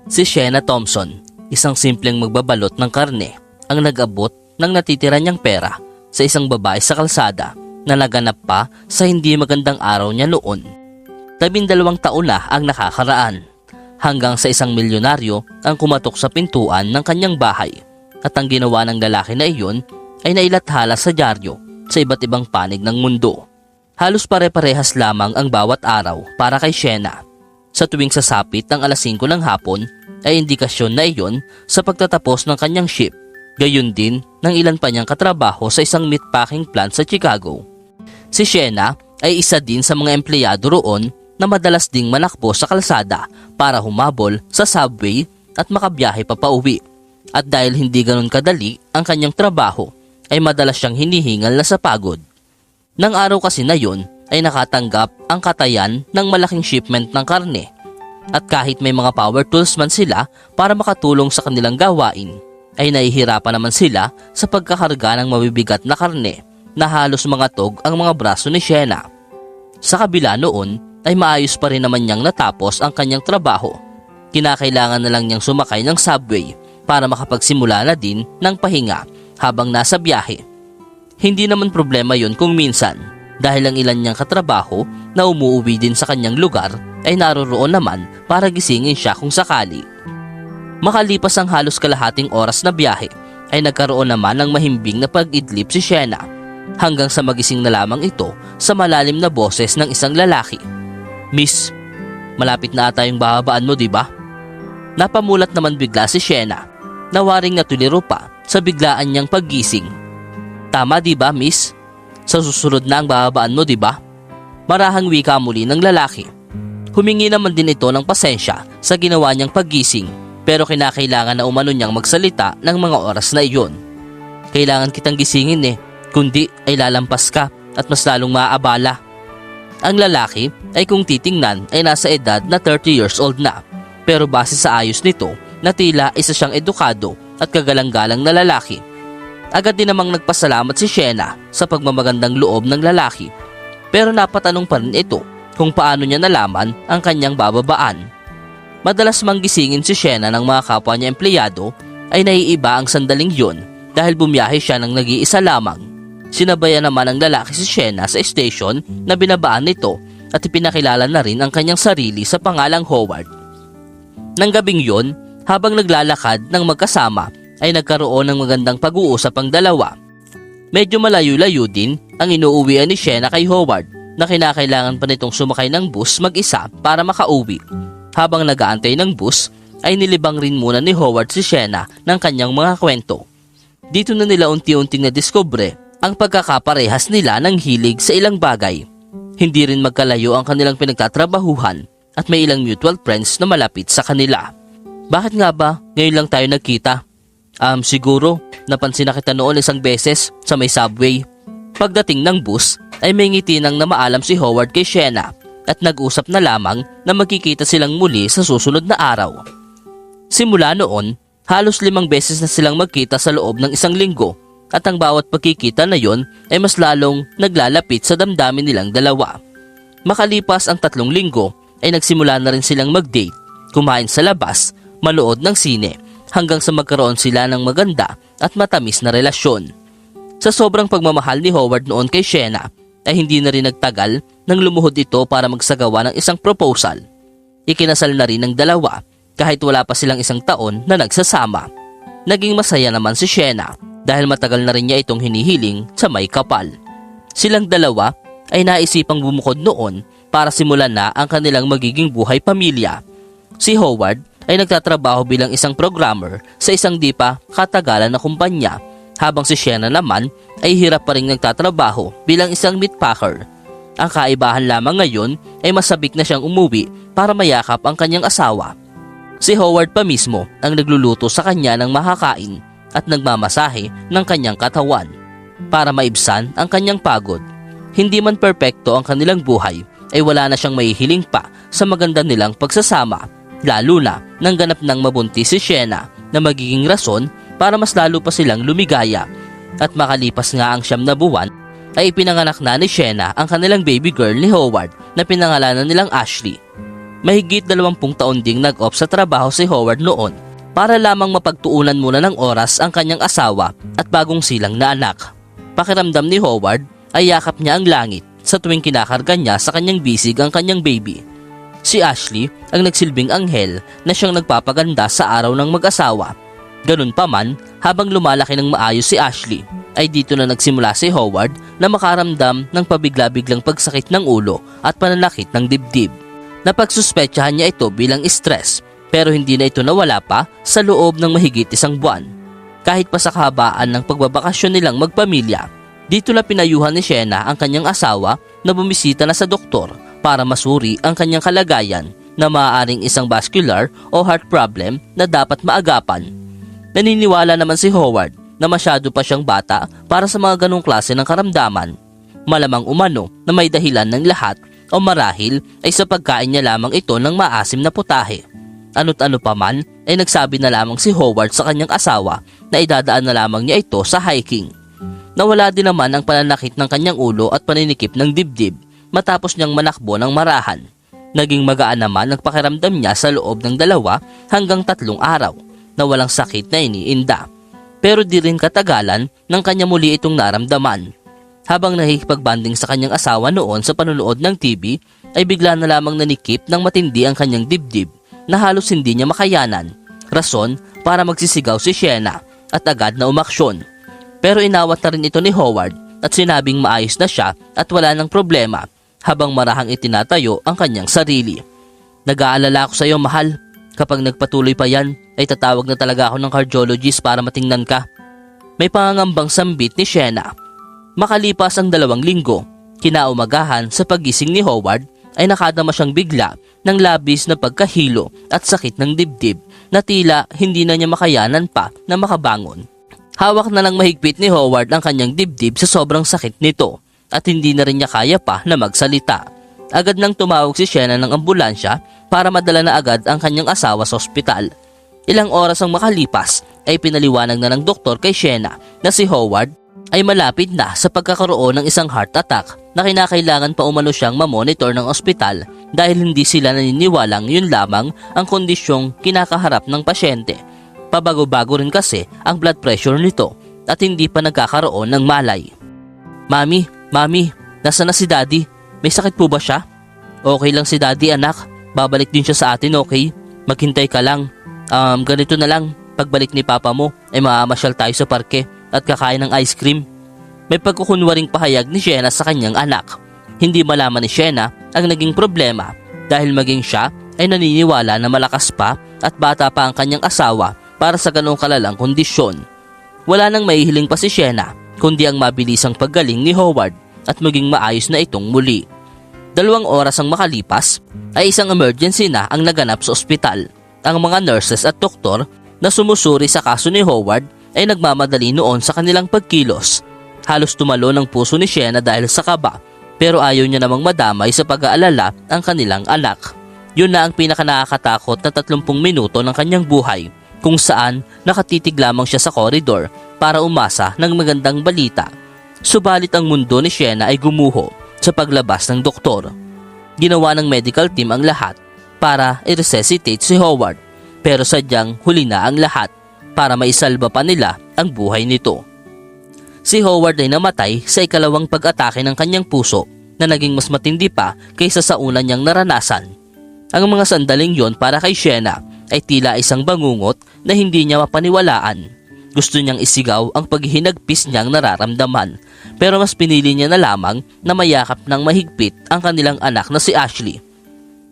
Si Shena Thompson, isang simpleng magbabalot ng karne, ang nag-abot ng natitira niyang pera sa isang babae sa kalsada na naganap pa sa hindi magandang araw niya noon. 12 taon na ang nakakaraan hanggang sa isang milyonaryo ang kumatok sa pintuan ng kanyang bahay at ang ginawa ng lalaki na iyon ay nailathala sa dyaryo sa iba't ibang panig ng mundo. Halos pare-parehas lamang ang bawat araw para kay Shena. Sa tuwing sasapit ng alas 5 ng hapon ay indikasyon na iyon sa pagtatapos ng kanyang shift. Gayon din ng ilan pa niyang katrabaho sa isang meatpacking plant sa Chicago. Si Shena ay isa din sa mga empleyado roon na madalas ding manakbo sa kalsada para humabol sa subway at makabiyahe pa pauwi. At dahil hindi ganun kadali ang kanyang trabaho, ay madalas siyang hinihingal na sa pagod. Nang araw kasi na yun, ay nakatanggap ang katayan ng malaking shipment ng karne. At kahit may mga power tools man sila para makatulong sa kanilang gawain, ay nahihirapan naman sila sa pagkakarga ng mabibigat na karne na halos mangatog ang mga braso ni Shena. Sa kabila noon, ay maayos pa rin naman niyang natapos ang kanyang trabaho. Kinakailangan na lang niyang sumakay ng subway para makapagsimula na din ng pahinga habang nasa biyahe. Hindi naman problema yon kung minsan, dahil ang ilan niyang katrabaho na umuuwi din sa kanyang lugar ay naroroon naman para gisingin siya kung sakali. Makalipas ang halos kalahating oras na biyahe ay nagkaroon naman ng mahimbing na pag-idlip si Shena hanggang sa magising na lamang ito sa malalim na boses ng isang lalaki. "Miss, malapit na ata yung bababaan mo, diba?" Napamulat naman bigla si Shena na waring natuliro pa sa biglaan niyang paggising. "Tama diba, miss? Sa susunod na ang bababaan mo, diba?" Marahang wika muli ng lalaki. Humingi naman din ito ng pasensya sa ginawa niyang paggising, pero kinakailangan na umano niyang magsalita ng mga oras na iyon. "Kailangan kitang gisingin kundi ay lalampas ka at mas lalong maaabala." Ang lalaki ay kung titingnan ay nasa edad na 30 years old na, pero base sa ayos nito na tila isa siyang edukado at kagalang-galang na lalaki. Agad din namang nagpasalamat si Shena sa pagmamagandang loob ng lalaki, pero napatanong pa rin ito kung paano niya nalaman ang kanyang bababaan. Madalas manggisingin si Shena ng mga kapwa niya empleyado ay naiiba ang sandaling yon dahil bumiyahe siya ng nag-iisa lamang. Sinabayan naman ng lalaki si Shena sa station na binabaan nito at ipinakilala na rin ang kanyang sarili sa pangalang Howard. Nang gabing yon, habang naglalakad ng magkasama ay nagkaroon ng magandang pag-uusap ang dalawa. Medyo malayo-layo din ang inuuwian ni Shena kay Howard na kinakailangan pa nitong sumakay ng bus mag-isa para makauwi. Habang nag-aantay ng bus ay nilibang rin muna ni Howard si Shena ng kanyang mga kwento. Dito na nila unti-unting nadiskubre ang pagkakaparehas nila ng hilig sa ilang bagay. Hindi rin magkalayo ang kanilang pinagtatrabahuhan at may ilang mutual friends na malapit sa kanila. "Bakit nga ba ngayon lang tayo nagkita?" Siguro, napansin na kita noon isang beses sa may subway." Pagdating ng bus, ay may ngiti nang namaalam si Howard kay Shena at nag-usap na lamang na magkikita silang muli sa susunod na araw. Simula noon, halos 5 beses na silang magkita sa loob ng isang linggo at ang bawat pagkikita na yon ay mas lalong naglalapit sa damdamin nilang dalawa. Makalipas ang 3 linggo, ay nagsimula na rin silang mag-date, kumain sa labas, manood ng sine, hanggang sa magkaroon sila ng maganda at matamis na relasyon. Sa sobrang pagmamahal ni Howard noon kay Shena, ay hindi na rin nagtagal nang lumuhod ito para magsagawa ng isang proposal. Ikinasal na rin ng dalawa kahit wala pa silang 1 taon na nagsasama. Naging masaya naman si Shena dahil matagal na rin niya itong hinihiling sa may kapal. Silang dalawa ay naisipang bumukod noon para simulan na ang kanilang magiging buhay pamilya. Si Howard ay nagtatrabaho bilang isang programmer sa isang di pa katagalan na kumpanya, habang si Shena naman ay hirap pa rin nagtatrabaho bilang isang meatpacker. Ang kaibahan lamang ngayon ay masabik na siyang umuwi para mayakap ang kanyang asawa. Si Howard pa mismo ang nagluluto sa kanya ng makakain at nagmamasahe ng kanyang katawan para maibsan ang kanyang pagod. Hindi man perpekto ang kanilang buhay, ay wala na siyang mahihiling pa sa maganda nilang pagsasama, lalo na nang ganap nang mabuntis si Shena na magiging rason para mas lalo pa silang lumigaya. At makalipas nga ang 9 na buwan, ay ipinanganak na ni Shena ang kanilang baby girl ni Howard na pinangalanan nilang Ashley. Mahigit 20 taon ding nag-off sa trabaho si Howard noon para lamang mapagtuunan muna ng oras ang kanyang asawa at bagong silang na anak. Pakiramdam ni Howard ay yakap niya ang langit sa tuwing kinakarga niya sa kanyang bisig ang kanyang baby. Si Ashley ang nagsilbing anghel na siyang nagpapaganda sa araw ng mag-asawa. Ganun pa man, habang lumalaki ng maayos si Ashley, ay dito na nagsimula si Howard na makaramdam ng pabigla-biglang pagsakit ng ulo at pananakit ng dibdib. Napagsuspetsahan niya ito bilang stress, pero hindi na ito nawala pa sa loob ng mahigit 1 buwan. Kahit pa sa kahabaan ng pagbabakasyon nilang magpamilya, dito na pinayuhan ni Shena ang kanyang asawa na bumisita na sa doktor para masuri ang kanyang kalagayan na maaaring isang vascular o heart problem na dapat maagapan. Naniniwala naman si Howard na masyado pa siyang bata para sa mga ganong klase ng karamdaman. Malamang umano na may dahilan ng lahat o marahil ay sa pagkain niya lamang ito ng maasim na putahe. Ano't ano pa man ay nagsabi na lamang si Howard sa kanyang asawa na idadaan na lamang niya ito sa hiking. Nawala din naman ang pananakit ng kanyang ulo at paninikip ng dibdib matapos niyang manakbo ng marahan. Naging magaan naman ang pakiramdam niya sa loob ng 2 hanggang 3 araw na walang sakit na iniinda. Pero di rin katagalan nang kanya muli itong naramdaman. Habang nakikipagbanding sa kanyang asawa noon sa panonood ng TV, ay bigla na lamang nanikip ng matindi ang kanyang dibdib na halos hindi niya makayanan. Rason para magsisigaw si Shena at agad na umaksyon. Pero inawat na rin ito ni Howard at sinabing maayos na siya at wala ng problema habang marahang itinatayo ang kanyang sarili. Nag-aalala ako sa iyo, mahal. Kapag nagpatuloy pa yan, ay tatawag na talaga ako ng cardiologist para matingnan ka. May pangangambang sambit ni Shena. Makalipas ang 2 linggo, kinaumagahan sa pagising ni Howard ay nakadama siyang bigla ng labis na pagkahilo at sakit ng dibdib na tila hindi na niya makayanan pa na makabangon. Hawak na lang mahigpit ni Howard ang kanyang dibdib sa sobrang sakit nito at hindi na rin niya kaya pa na magsalita. Agad nang tumawag si Shena ng ambulansya para madala na agad ang kanyang asawa sa ospital. Ilang oras ang makalipas ay pinaliwanag na ng doktor kay Shena na si Howard ay malapit na sa pagkakaroon ng isang heart attack na kinakailangan pa umano siyang mamonitor ng ospital dahil hindi sila naniniwalang yun lamang ang kondisyong kinakaharap ng pasyente. Pabago-bago rin kasi ang blood pressure nito at hindi pa nagkakaroon ng malay. Mami, nasa na si Daddy? May sakit po ba siya? Okay lang si Daddy, anak. Babalik din siya sa atin, okay? Maghintay ka lang. Ganito na lang. Pagbalik ni Papa mo ay mamamasyal tayo sa parke at kakain ng ice cream. May pagkukunwaring pahayag ni Shena sa kanyang anak. Hindi malaman ni Shena ang naging problema dahil maging siya ay naniniwala na malakas pa at bata pa ang kanyang asawa para sa ganong kalalang kondisyon. Wala nang maihiling pa si Shena kundi ang mabilisang paggaling ni Howard at maging maayos na itong muli. 2 oras ang makalipas ay isang emergency na ang naganap sa ospital. Ang mga nurses at doktor na sumusuri sa kaso ni Howard ay nagmamadali noon sa kanilang pagkilos. Halos tumalo ng puso ni Shena dahil sa kaba, pero ayaw niya namang madamay sa pag-aalala ang kanilang anak. Yun na ang pinakanakakatakot na 30 minuto ng kanyang buhay, kung saan nakatitig lamang siya sa koridor para umasa ng magandang balita. Subalit ang mundo ni Shena ay gumuho sa paglabas ng doktor. Ginawa ng medical team ang lahat para i-resuscitate si Howard, pero sadyang huli na ang lahat para maisalba pa nila ang buhay nito. Si Howard ay namatay sa ikalawang pag-atake ng kanyang puso na naging mas matindi pa kaysa sa una niyang naranasan. Ang mga sandaling yon para kay Shena ay tila isang bangungot na hindi niya mapaniwalaan. Gusto niyang isigaw ang paghihinagpis niyang nararamdaman, pero mas pinili niya na lamang na mayakap ng mahigpit ang kanilang anak na si Ashley.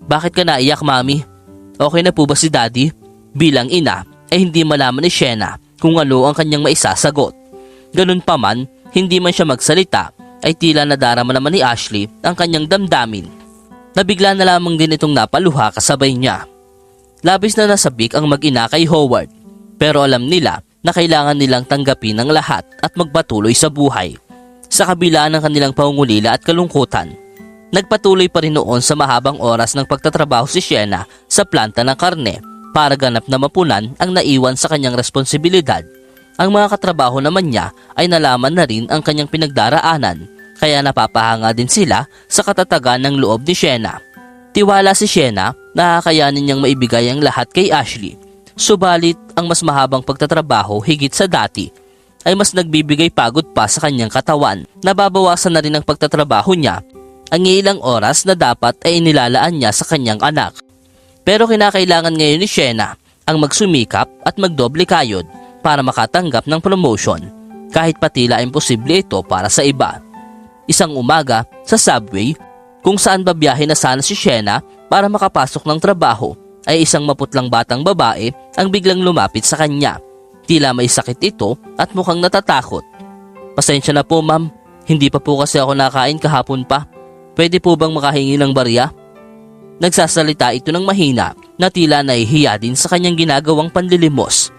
Bakit ka naiyak, Mami? Okay na po ba si Daddy? Bilang ina ay hindi malaman ni Shena kung ano ang kanyang maisasagot. Ganun pa man, hindi man siya magsalita ay tila nadarama naman ni Ashley ang kanyang damdamin. Nabigla na lamang din itong napaluha kasabay niya. Labis na nasabik ang mag-ina kay Howard, pero alam nila na kailangan nilang tanggapin ang lahat at magpatuloy sa buhay. Sa kabila ng kanilang pangungulila at kalungkutan, nagpatuloy pa rin noon sa mahabang oras ng pagtatrabaho si Shena sa planta ng karne para ganap na mapunan ang naiwan sa kanyang responsibilidad. Ang mga katrabaho naman niya ay nalaman na rin ang kanyang pinagdaraanan, kaya napapahanga din sila sa katatagan ng loob ni Shena. Tiwala si Sienna na kakayanin niyang maibigay ang lahat kay Ashley. Subalit ang mas mahabang pagtatrabaho higit sa dati ay mas nagbibigay pagod pa sa kanyang katawan. Nababawasan na rin ang pagtatrabaho niya. Ang ilang oras na dapat ay inilalaan niya sa kanyang anak. Pero kinakailangan ngayon ni Sienna ang magsumikap at magdoble kayod para makatanggap ng promotion, kahit patila imposible ito para sa iba. Isang umaga sa subway kung saan babiyahe na sana si Sienna para makapasok ng trabaho, ay isang maputlang batang babae ang biglang lumapit sa kanya. Tila may sakit ito at mukhang natatakot. "Pasensya na po ma'am, hindi pa po kasi ako nakain kahapon pa. Pwede po bang makahingi ng barya?" Nagsasalita ito ng mahina na tila nahihiya din sa kanyang ginagawang panlilimos.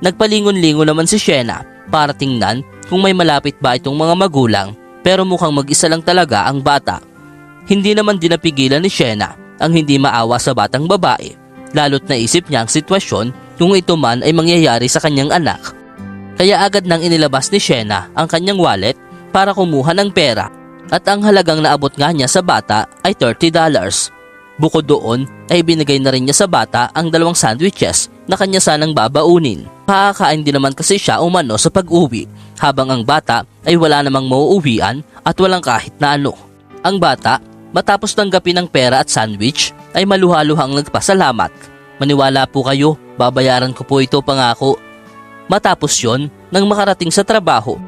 Nagpalingon-lingon naman si Sienna para tingnan kung may malapit ba itong mga magulang, pero mukhang mag-isa lang talaga ang bata. Hindi naman din napigilan ni Sienna ang hindi maawa sa batang babae, lalo't naisip niya ang sitwasyon kung ito man ay mangyayari sa kanyang anak. Kaya agad nang inilabas ni Sienna ang kanyang wallet para kumuha ng pera, at ang halagang naabot nga niya sa bata ay $30. Bukod doon ay binigay na rin niya sa bata ang 2 sandwiches na kanya sanang babaunin. Kakakain din naman kasi siya umano sa pag-uwi, habang ang bata ay wala namang mauuwian at walang kahit na ano. Ang bata, matapos tanggapin ng pera at sandwich, ay maluhaluhang nagpasalamat. "Maniwala po kayo, babayaran ko po ito, pangako." Matapos yon, nang makarating sa trabaho,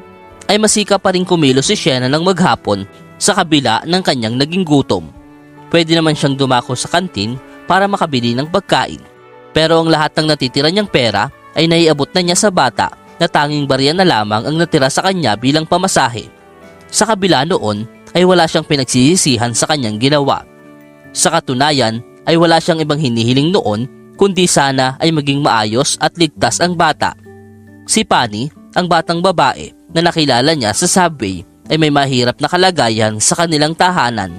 ay masika pa rin kumilos si Sienna ng maghapon sa kabila ng kanyang naging gutom. Pwede naman siyang dumako sa kantin para makabili ng pagkain. Pero ang lahat ng natitira niyang pera ay naiabot na niya sa bata na tanging barya na lamang ang natira sa kanya bilang pamasahe. Sa kabila noon ay wala siyang pinagsisisihan sa kanyang ginawa. Sa katunayan ay wala siyang ibang hinihiling noon kundi sana ay maging maayos at ligtas ang bata. Si Fanny, ang batang babae na nakilala niya sa subway, ay may mahirap na kalagayan sa kanilang tahanan.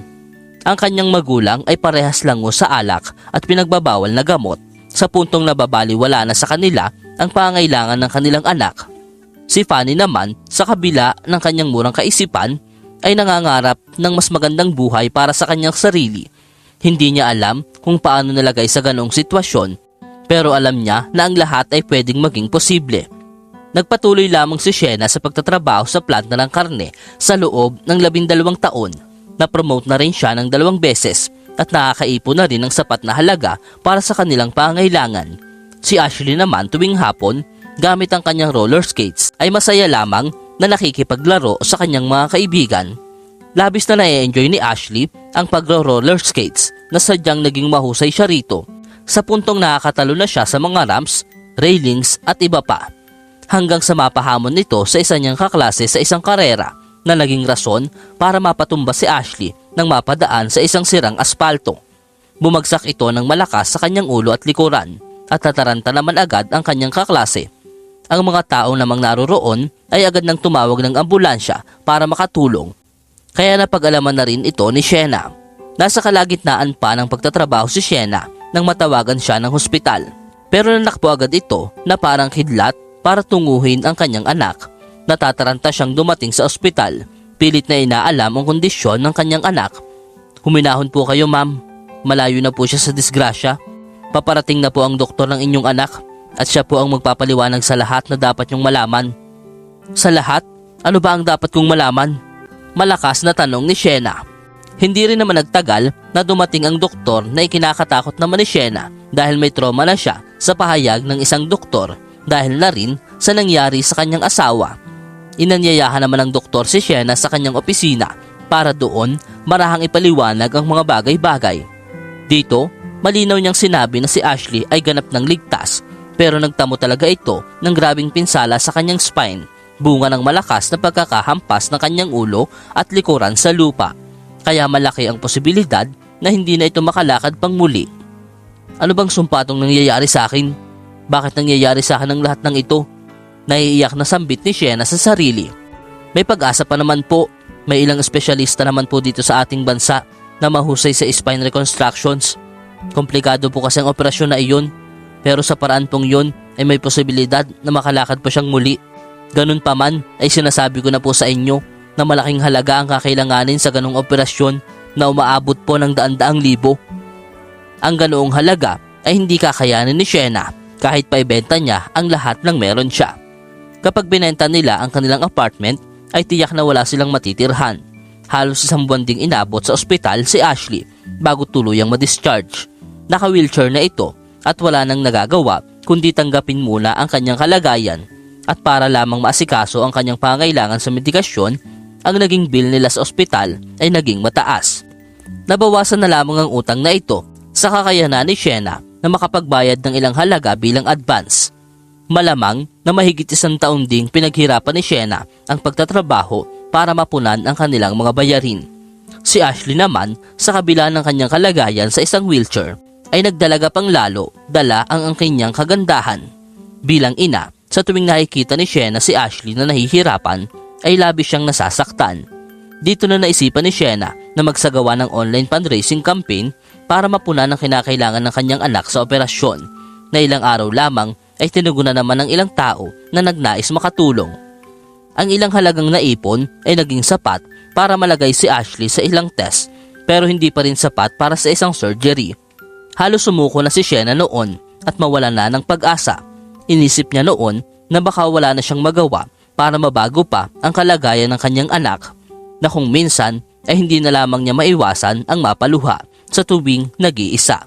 Ang kanyang magulang ay parehas lango sa alak at pinagbabawal na gamot, sa puntong nababaliwala na sa kanila ang pangailangan ng kanilang anak. Si Fanny naman, sa kabila ng kanyang murang kaisipan, ay nangangarap ng mas magandang buhay para sa kanyang sarili. Hindi niya alam kung paano nalagay sa ganong sitwasyon, pero alam niya na ang lahat ay pwedeng maging posible. Nagpatuloy lamang si Sienna sa pagtatrabaho sa planta ng karne sa loob ng 12 taon. Na-promote na rin siya ng 2 beses at nakakaipon na rin ng sapat na halaga para sa kanilang pangailangan. Si Ashley naman tuwing hapon, gamit ang kanyang roller skates, ay masaya lamang na nakikipaglaro sa kanyang mga kaibigan. Labis na na-enjoy ni Ashley ang pagro-roller skates na sadyang naging mahusay siya rito, sa puntong nakakatalo na siya sa mga ramps, railings at iba pa. Hanggang sa mapahamon nito sa isa niyang kaklase sa isang karera na naging rason para mapatumba si Ashley nang mapadaan sa isang sirang aspalto. Bumagsak ito ng malakas sa kanyang ulo at likuran at nataranta naman agad ang kanyang kaklase. Ang mga tao namang naroroon ay agad nang tumawag ng ambulansya para makatulong. Kaya napag-alaman na rin ito ni Sienna. Nasa kalagitnaan pa ng pagtatrabaho si Sienna nang matawagan siya ng hospital. Pero nanakbo agad ito na parang kidlat para tunguhin ang kanyang anak. Natataranta siyang dumating sa ospital. Pilit na inaalam ang kondisyon ng kanyang anak. "Huminahon po kayo ma'am. Malayo na po siya sa disgrasya. Paparating na po ang doktor ng inyong anak at siya po ang magpapaliwanag sa lahat na dapat niyong malaman." "Sa lahat? Ano ba ang dapat kong malaman?" Malakas na tanong ni Sienna. Hindi rin naman nagtagal na dumating ang doktor na ikinakatakot naman ni Sienna dahil may trauma na siya sa pahayag ng isang doktor dahil na rin sa nangyari sa kanyang asawa. Inanyayahan naman ng doktor si Sienna sa kanyang opisina para doon marahang ipaliwanag ang mga bagay-bagay. Dito, malinaw niyang sinabi na si Ashley ay ganap ng ligtas, pero nagtamo talaga ito ng grabing pinsala sa kanyang spine, bunga ng malakas na pagkakahampas ng kanyang ulo at likuran sa lupa. Kaya malaki ang posibilidad na hindi na ito makalakad pang muli. "Ano bang sumpatong nangyayari sa akin? Bakit nangyayari sa akin ang lahat ng ito?" Naiiyak na sambit ni Sienna sa sarili. "May pag-asa pa naman po. May ilang espesyalista naman po dito sa ating bansa na mahusay sa spine reconstructions. Komplikado po kasi ang operasyon na iyon, pero sa paraan pong yun ay may posibilidad na makalakad pa siyang muli. Ganun pa man ay sinasabi ko na po sa inyo na malaking halaga ang kakailanganin sa ganong operasyon na umaabot po ng daan-daang libo. Ang ganoong halaga ay hindi kakayanin ni Shena kahit paibenta niya ang lahat ng meron siya. Kapag binenta nila ang kanilang apartment ay tiyak na wala silang matitirhan. Halos 1 buwan ding inabot sa ospital si Ashley bago tuluyang ma-discharge. Naka-wheelchair na ito at wala nang nagagawa kundi tanggapin muna ang kanyang kalagayan at para lamang maasikaso ang kanyang pangangailangan sa medikasyon, ang naging bill nila sa ospital ay naging mataas. Nabawasan na lamang ang utang na ito sa kakayanan ni Shena na makapagbayad ng ilang halaga bilang advance. Malamang na mahigit 1 taon ding pinaghirapan ni Shena ang pagtatrabaho para mapunan ang kanilang mga bayarin. Si Ashley naman, sa kabila ng kanyang kalagayan sa isang wheelchair, ay nagdalaga pang lalo dala ang kanyang kagandahan. Bilang ina, sa tuwing nakikita ni Shena si Ashley na nahihirapan, ay labis siyang nasasaktan. Dito na naisipan ni Shena na magsagawa ng online fundraising campaign para mapunan ang kinakailangan ng kanyang anak sa operasyon, na ilang araw lamang ay tinugunan naman ng ilang tao na nagnais makatulong. Ang ilang halagang naipon ay naging sapat para malagay si Ashley sa ilang test, pero hindi pa rin sapat para sa isang surgery. Halos sumuko na si Shena noon at mawala na ng pag-asa. Inisip niya noon na baka wala na siyang magawa para mabago pa ang kalagayan ng kanyang anak, na kung minsan ay hindi na lamang niya maiwasan ang mapaluha sa tuwing nag-iisa.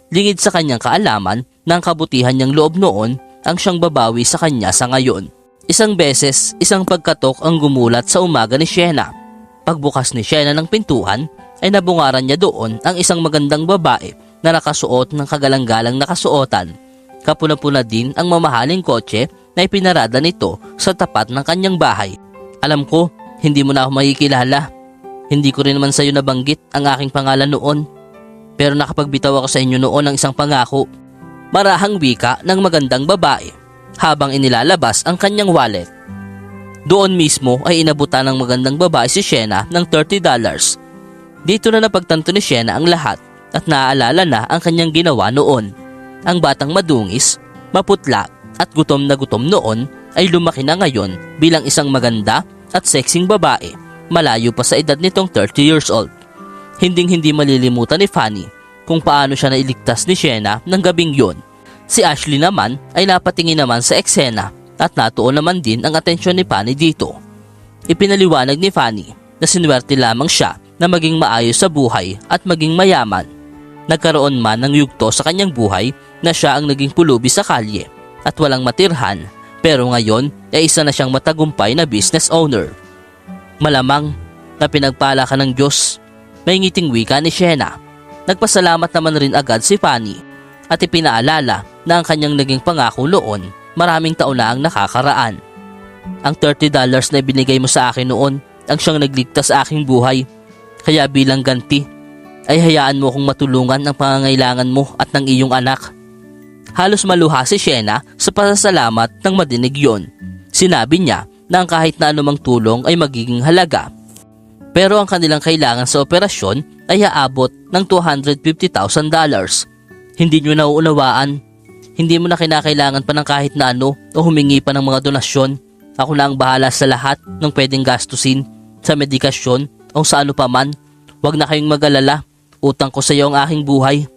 Lingid sa kanyang kaalaman na ang kabutihan niyang loob noon ang siyang babawi sa kanya sa ngayon. Isang beses, isang pagkatok ang gumulat sa umaga ni Shena. Pagbukas ni Shena ng pintuan ay nabungaran niya doon ang isang magandang babae na nakasuot ng kagalang-galang na kasuotan. Kapuna-puna din ang mamahaling kotse na ipinarada nito sa tapat ng kanyang bahay. Alam ko, hindi mo na ako makikilala. Hindi ko rin naman sa iyo nabanggit ang aking pangalan noon. Pero nakapagbitaw ako sa inyo noon ng isang pangako. Marahang wika ng magandang babae habang inilalabas ang kanyang wallet. Doon mismo ay inabutan ng magandang babae si Shena ng $30. Dito na napagtanto ni Shena ang lahat at naaalala na ang kanyang ginawa noon. Ang batang madungis, maputla at gutom na gutom noon ay lumaki na ngayon bilang isang maganda at sexing babae, malayo pa sa edad nitong 30 years old. Hinding-hindi malilimutan ni Fanny kung paano siya nailigtas ni Shena ng gabing yon. Si Ashley naman ay napatingin naman sa eksena at natuon naman din ang atensyon ni Fanny dito. Ipinaliwanag ni Fanny na sinuwerte lamang siya na maging maayos sa buhay at maging mayaman. Nagkaroon man ng yugto sa kanyang buhay na siya ang naging pulubi sa kalye at walang matirhan, pero ngayon ay isa na siyang matagumpay na business owner. Malamang na pinagpala ka ng Diyos, may ngiting wika ni Shena. Nagpasalamat naman rin agad si Fanny at ipinaalala na ang kanyang naging pangako noon maraming taon na ang nakakaraan. Ang $30 na binigay mo sa akin noon ang siyang nagligtas sa aking buhay, kaya bilang ganti ay hayaan mo kong matulungan ang pangangailangan mo at ng iyong anak. Halos maluha si Shena sa pasasalamat nang madinig yon. Sinabi niya na ang kahit na anumang tulong ay magiging halaga, pero ang kanilang kailangan sa operasyon ay aabot ng $250,000. Hindi nyo nauunawaan. Hindi mo na kinakailangan pa ng kahit na ano o humingi pa ng mga donasyon. Ako na ang bahala sa lahat ng pwedeng gastusin, sa medikasyon o sa ano pa man. Huwag na kayong mag-alala. Utang ko sa iyo ang aking buhay.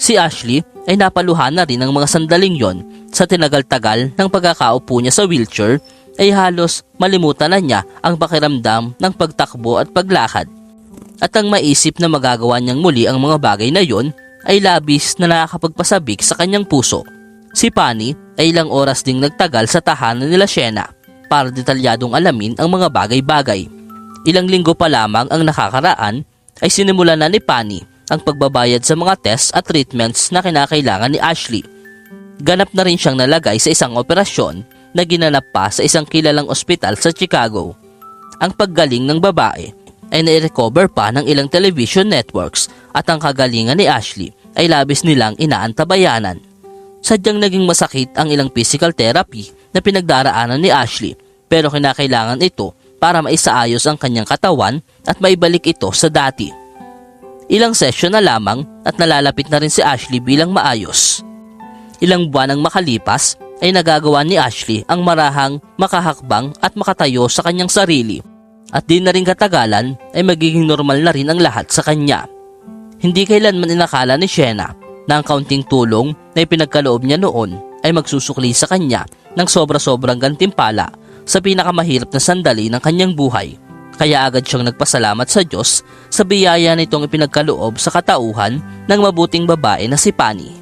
Si Ashley ay napaluha na rin ng mga sandaling yon. Sa tinagal-tagal ng pagkakaupo niya sa wheelchair ay halos malimutan na niya ang pakiramdam ng pagtakbo at paglakad. At ang maisip na magagawa niyang muli ang mga bagay na yon ay labis na nakakapagpasabik sa kanyang puso. Si Fanny ay ilang oras ding nagtagal sa tahanan nila Shena para detalyadong alamin ang mga bagay-bagay. Ilang linggo pa lamang ang nakakaraan ay sinimulan na ni Fanny ang pagbabayad sa mga tests at treatments na kinakailangan ni Ashley. Ganap na rin siyang nalagay sa isang operasyon na ginanap pa sa isang kilalang ospital sa Chicago. Ang paggaling ng babae ay nai-recover pa ng ilang television networks at ang kagalingan ni Ashley ay labis nilang inaantabayanan. Sadyang naging masakit ang ilang physical therapy na pinagdaraanan ni Ashley, pero kinakailangan ito para maisaayos ang kanyang katawan at maibalik ito sa dati. Ilang session na lamang at nalalapit na rin si Ashley bilang maayos. Ilang buwan ang makalipas ay nagagawa ni Ashley ang marahang makahakbang at makatayo sa kanyang sarili. At di na rin katagalan ay magiging normal na rin ang lahat sa kanya. Hindi kailanman inakala ni Shena na ang kaunting tulong na ipinagkaloob niya noon ay magsusukli sa kanya ng sobra-sobrang gantimpala sa pinakamahirap na sandali ng kanyang buhay. Kaya agad siyang nagpasalamat sa Diyos sa biyaya nitong ipinagkaloob sa katauhan ng mabuting babae na si Pani.